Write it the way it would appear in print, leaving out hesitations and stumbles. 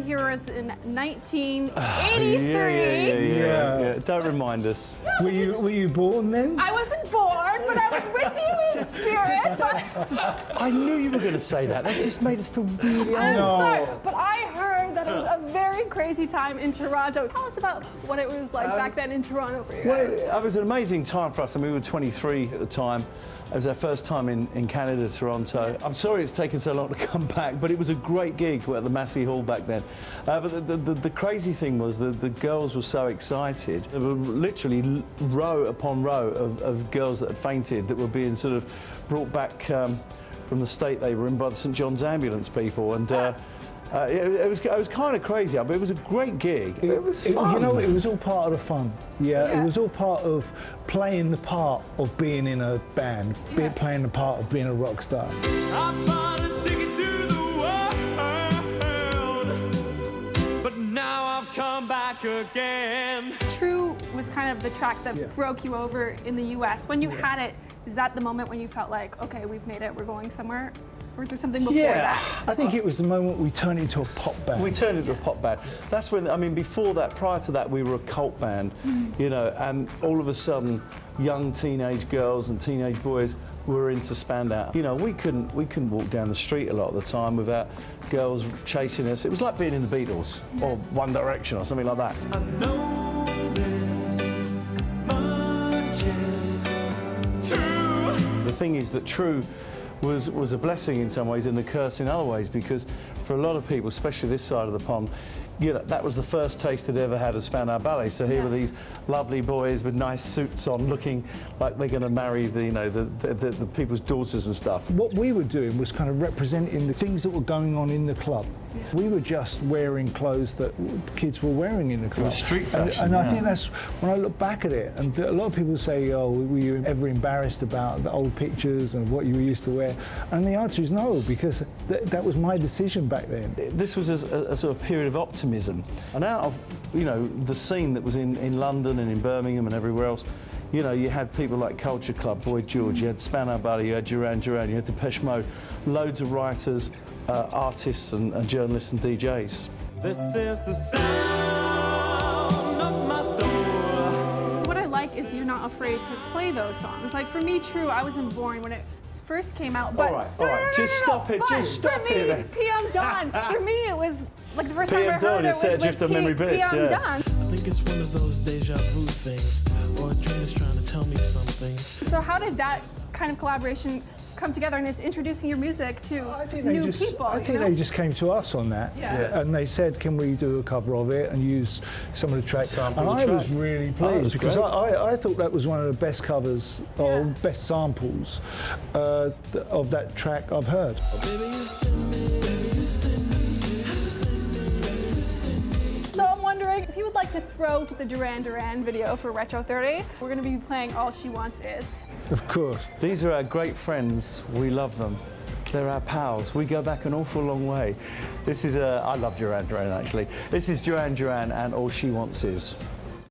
here was in 1983. Yeah. Don't remind us. Were you born then? I wasn't born, but I was with you in spirit. I knew you were going to say that. That just made us feel really I'm old. sorry, but I heard that it was a very crazy time in Toronto. Tell us about what it was like back then in Toronto for you guys. Well, it was an amazing time for us. I mean, we were 23 at the time. It was our first time in Canada, Toronto. I'm sorry it's taken so long to come back, but it was a great gig at the Massey Hall back then. But the crazy thing was the girls were so excited. There were literally row upon row of girls that had fainted that were being sort of brought back from the state they were in by the St John's ambulance people. And it was kind of crazy, but it was a great gig. It was fun. You know, it was all part of the fun. Yeah, it was all part of playing the part of being in a band, playing the part of being a rock star. I bought a ticket to the world, but now I've come back again. True was kind of the track that broke you over in the US. When you had it, is that the moment when you felt like, okay, we've made it, we're going somewhere? Or was there something before that? I think it was the moment we turned into a pop band. We turned into a pop band. That's when, I mean, before that, prior to that, we were a cult band, you know, and all of a sudden, young teenage girls and teenage boys were into Spandau. You know, we couldn't walk down the street a lot of the time without girls chasing us. It was like being in the Beatles or One Direction or something like that. I know this much is true. The thing is that True was a blessing in some ways and a curse in other ways, because for a lot of people, especially this side of the pond, you know, that was the first taste they'd ever had of Spandau Ballet. So here were these lovely boys with nice suits on, looking like they're going to marry the, you know, the people's daughters and stuff. What we were doing was kind of representing the things that were going on in the club. We were just wearing clothes that kids were wearing in the club. It was street fashion. And I think that's, when I look back at it, and a lot of people say, oh, were you ever embarrassed about the old pictures and what you used to wear? And the answer is no, because that was my decision back then. This was a sort of period of optimism. And out of, you know, the scene that was in London and in Birmingham and everywhere else, you know, you had people like Culture Club, Boy George, you had Spandau Ballet, you had Duran Duran, you had Depeche Mode, loads of writers, artists and journalists and DJs. This is the sound of my soul. What I like is you're not afraid to play those songs. Like for me, True, I wasn't born when it first came out, but all right, just stop it, just stop it. For me, PM Dawn, for me it was like the first time I heard it was just with a memory base, PM Dawn. I think it's one of those deja vu things, or a dream is trying to tell me something. So how did that kind of collaboration come together, and it's introducing your music to new people? I think they just came to us on that, and they said, can we do a cover of it and use some of the tracks? And I was really pleased, because I thought that was one of the best covers, or best samples of that track I've heard. So I'm wondering if you would like to throw to the Duran Duran video for Retro 30. We're going to be playing All She Wants Is. Of course. These are our great friends. We love them. They're our pals. We go back an awful long way. This is I love Duran Duran, actually. This is Duran Duran and All She Wants Is.